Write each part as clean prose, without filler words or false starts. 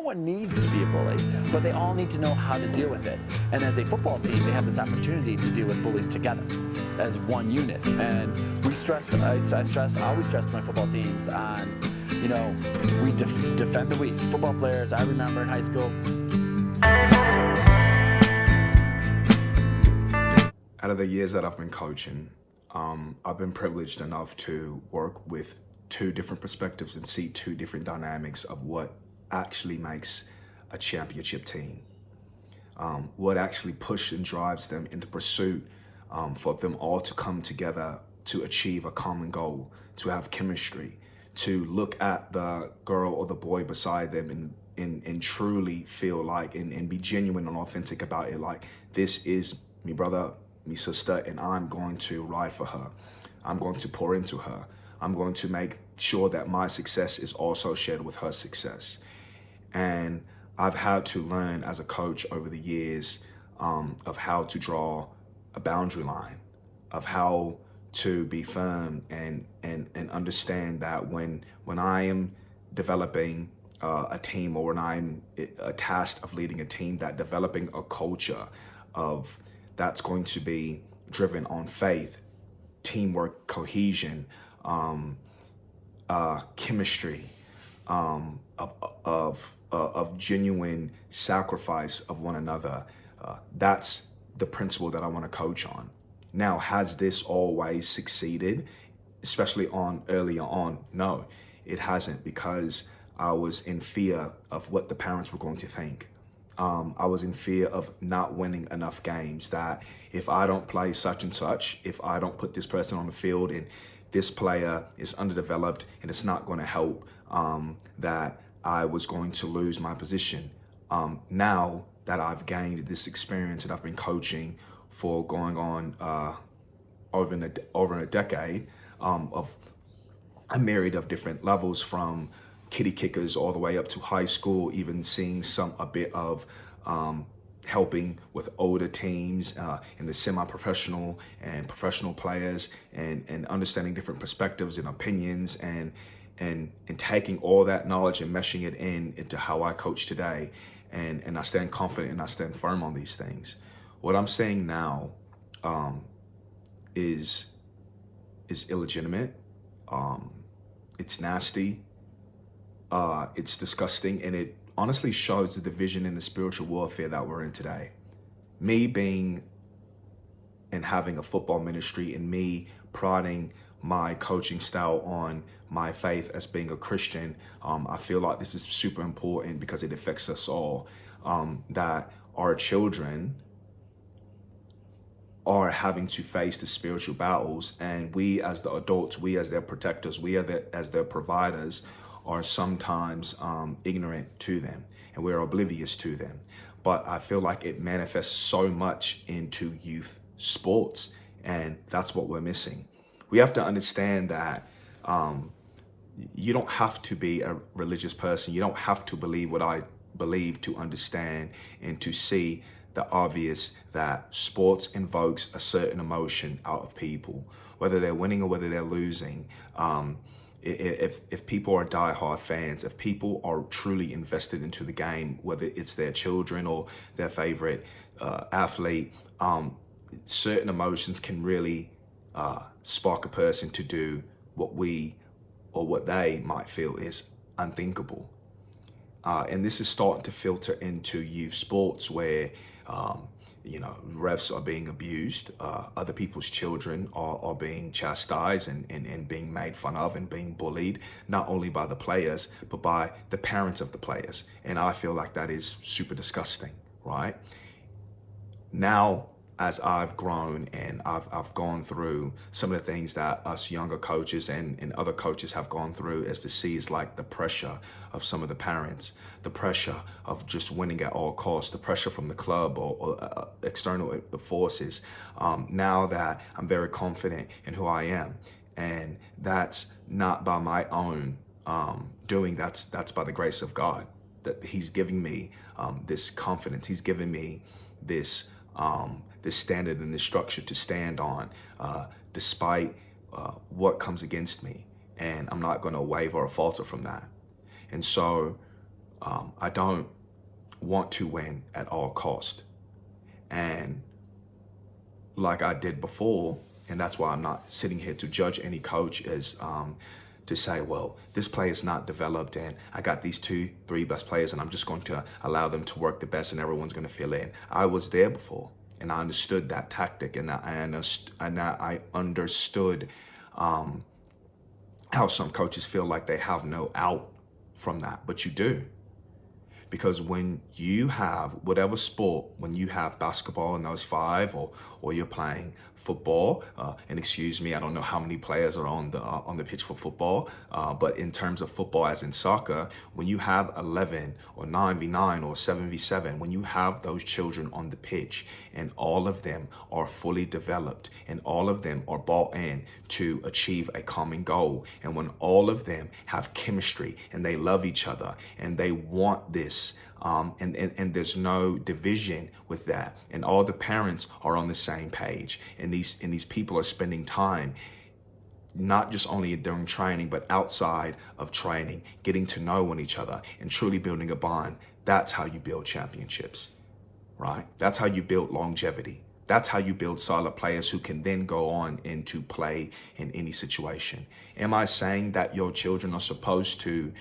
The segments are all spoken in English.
one needs to be a bully, but they all need to know how to deal with it. And as a football team, they have this opportunity to deal with bullies together as one unit. And we I always stress to my football teams on, we defend the weak. Football players, I remember in high school. Out of the years that I've been coaching, I've been privileged enough to work with two different perspectives and see two different dynamics of what actually makes a championship team. What actually pushes and drives them into pursuit for them all to come together to achieve a common goal, to have chemistry, to look at the girl or the boy beside them and truly feel like and be genuine and authentic about it. Like, this is me brother, me sister, and I'm going to ride for her. I'm going to pour into her. I'm going to make sure that my success is also shared with her success. And I've had to learn as a coach over the years of how to draw a boundary line, of how to be firm and understand that when I am developing a team, or when I'm tasked of leading a team, that developing a culture of that's going to be driven on faith, teamwork, cohesion, chemistry, of genuine sacrifice of one another. That's the principle that I want to coach on. Now, has this always succeeded, especially earlier on? No, it hasn't, because I was in fear of what the parents were going to think. I was in fear of not winning enough games, that if I don't play such and such, if I don't put this person on the field and this player is underdeveloped and it's not going to help, that I was going to lose my position. Now that I've gained this experience and I've been coaching for going on over a decade, of a myriad of different levels, from kiddie kickers all the way up to high school, even seeing a bit of helping with older teams in the semi-professional and professional players, and understanding different perspectives and opinions, and taking all that knowledge and meshing it into how I coach today. And I stand confident and I stand firm on these things. What I'm saying now is illegitimate. It's nasty. It's disgusting, and it honestly shows the division in the spiritual warfare that we're in today. Me being and having a football ministry, and me priding my coaching style on my faith as being a Christian, I feel like this is super important because it affects us all. That our children are having to face the spiritual battles, and we as the adults, we as their protectors, we as their providers, are sometimes ignorant to them, and we're oblivious to them. But I feel like it manifests so much into youth sports, and that's what we're missing. We have to understand that you don't have to be a religious person. You don't have to believe what I believe to understand and to see the obvious, that sports invokes a certain emotion out of people, whether they're winning or whether they're losing. If people are diehard fans, if people are truly invested into the game, whether it's their children or their favorite athlete, certain emotions can really spark a person to do what they might feel is unthinkable. And this is starting to filter into youth sports, where refs are being abused, other people's children are being chastised and being made fun of and being bullied, not only by the players, but by the parents of the players. And I feel like that is super disgusting, right? Now, as I've grown and I've gone through some of the things that us younger coaches and other coaches have gone through, as to see is like the pressure of some of the parents, the pressure of just winning at all costs, the pressure from the club or external forces. Now that I'm very confident in who I am, and that's not by my own doing, that's by the grace of God, that He's giving me this confidence. He's giving me this standard and this structure to stand on, despite what comes against me. And I'm not going to waver or falter from that. And so I don't want to win at all cost. And like I did before, and that's why I'm not sitting here to judge any coach, is to say, well, this player is not developed and I got these 2-3 best players and I'm just going to allow them to work the best and everyone's going to fill in. I was there before and I understood that tactic, and I understood how some coaches feel like they have no out from that, but you do. Because when you have whatever sport, when you have basketball in those 5, or you're playing football, and excuse me, I don't know how many players are on the pitch for football, but in terms of football, as in soccer, when you have 11 or 9v9 or 7v7, when you have those children on the pitch and all of them are fully developed and all of them are bought in to achieve a common goal, and when all of them have chemistry and they love each other and they want this, and there's no division with that, and all the parents are on the same page, and these people are spending time not just only during training but outside of training, getting to know each other and truly building a bond. That's how you build championships, right? That's how you build longevity. That's how you build solid players who can then go on into play in any situation. Am I saying that your children are supposed to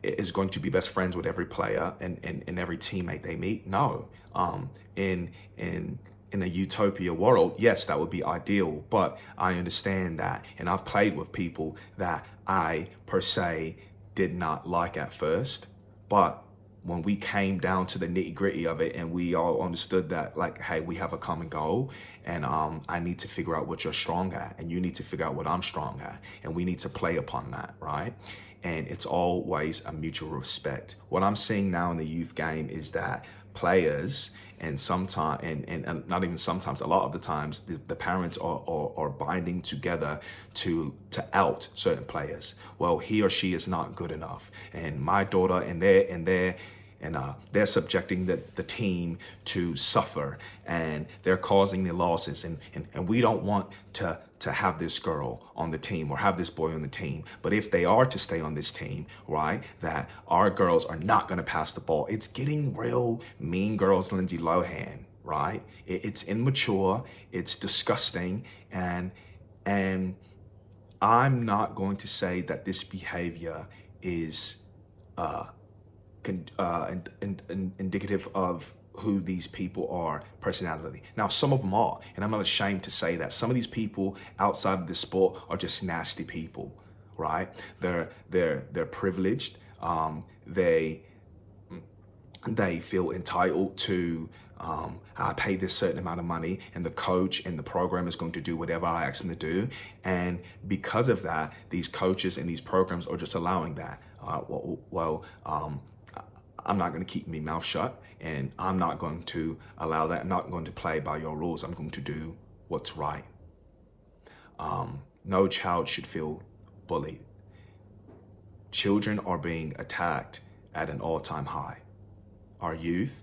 is going to be best friends with every player and every teammate they meet? No. In a utopia world, yes, that would be ideal, but I understand that, and I've played with people that I per se did not like at first, but when we came down to the nitty gritty of it and we all understood that, like, hey, we have a common goal, and I need to figure out what you're strong at and you need to figure out what I'm strong at, and we need to play upon that, right? And it's always a mutual respect. What I'm seeing now in the youth game is that players, and sometimes, and not even sometimes, a lot of the times, the parents are binding together to out certain players. Well, he or she is not good enough, and my daughter, and they're subjecting the team to suffer, and they're causing the losses, and we don't want to have this girl on the team or have this boy on the team. But if they are to stay on this team, right, that our girls are not going to pass the ball. It's getting real Mean Girls Lindsay Lohan, right? It's immature, it's disgusting, and I'm not going to say that this behavior is indicative of who these people are personality. Now, some of them are, and I'm not ashamed to say that. Some of these people outside of this sport are just nasty people, right? They're privileged. They feel entitled to, I pay this certain amount of money and the coach and the program is going to do whatever I ask them to do. And because of that, these coaches and these programs are just allowing that. I'm not going to keep my mouth shut, and I'm not going to allow that. I'm not going to play by your rules. I'm going to do what's right. No child should feel bullied. Children are being attacked at an all-time high. Our youth,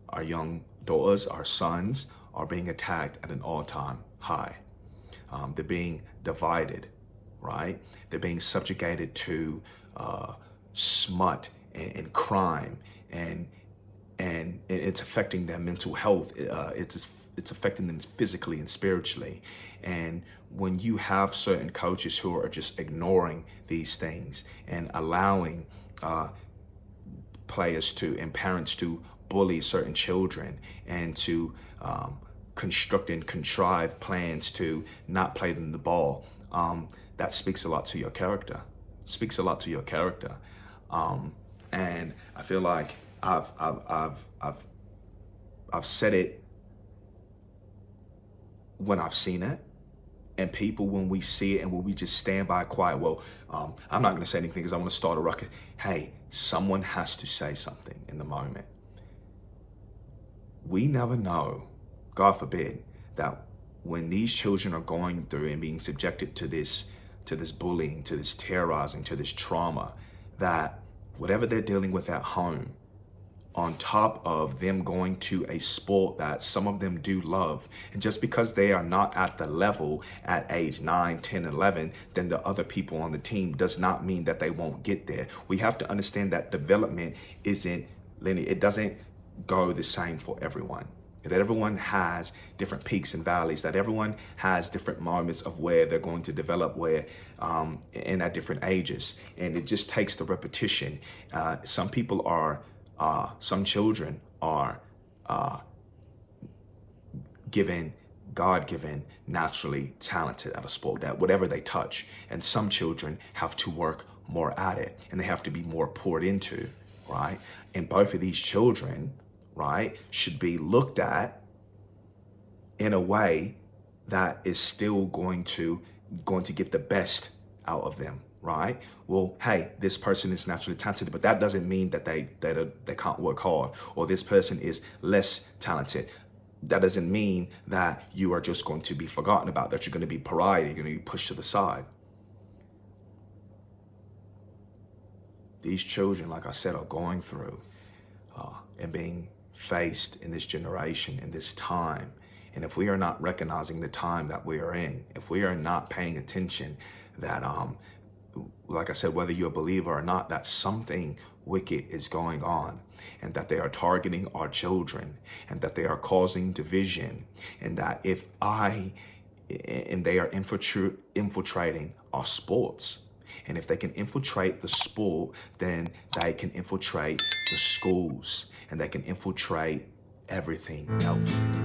our young daughters, our sons are being attacked at an all-time high. They're being divided, right? They're being subjugated to smut and crime, and it's affecting their mental health. It's affecting them physically and spiritually. And when you have certain coaches who are just ignoring these things and allowing players to and parents to bully certain children and to construct and contrive plans to not play them the ball, that speaks a lot to your character. Speaks a lot to your character. And I feel like I've said it when I've seen it, and people, when we see it and when we just stand by quiet, I'm not going to say anything because I want to start a ruckus. Hey, someone has to say something in the moment. We never know, God forbid, that when these children are going through and being subjected to this bullying, to this terrorizing, to this trauma, that whatever they're dealing with at home on top of them going to a sport that some of them do love. And just because they are not at the level at age 9, 10, 11, then the other people on the team does not mean that they won't get there. We have to understand that development isn't linear. It doesn't go the same for everyone. That everyone has different peaks and valleys, that everyone has different moments of where they're going to develop, where and at different ages. And it just takes the repetition. Some people are some children are God-given, naturally talented at a sport, that whatever they touch. And some children have to work more at it, and they have to be more poured into, right? And both of these children, right, should be looked at in a way that is still going to get the best out of them, right? Well, hey, this person is naturally talented, but that doesn't mean that they can't work hard, or this person is less talented. That doesn't mean that you are just going to be forgotten about, that you're going to be pariah, you're going to be pushed to the side. These children, like I said, are going through and being faced in this generation, in this time. And if we are not recognizing the time that we are in, if we are not paying attention that, like I said, whether you're a believer or not, that something wicked is going on, and that they are targeting our children, and that they are causing division, and that they are infiltrating our sports. And if they can infiltrate the sport, then they can infiltrate the schools, and they can infiltrate everything else.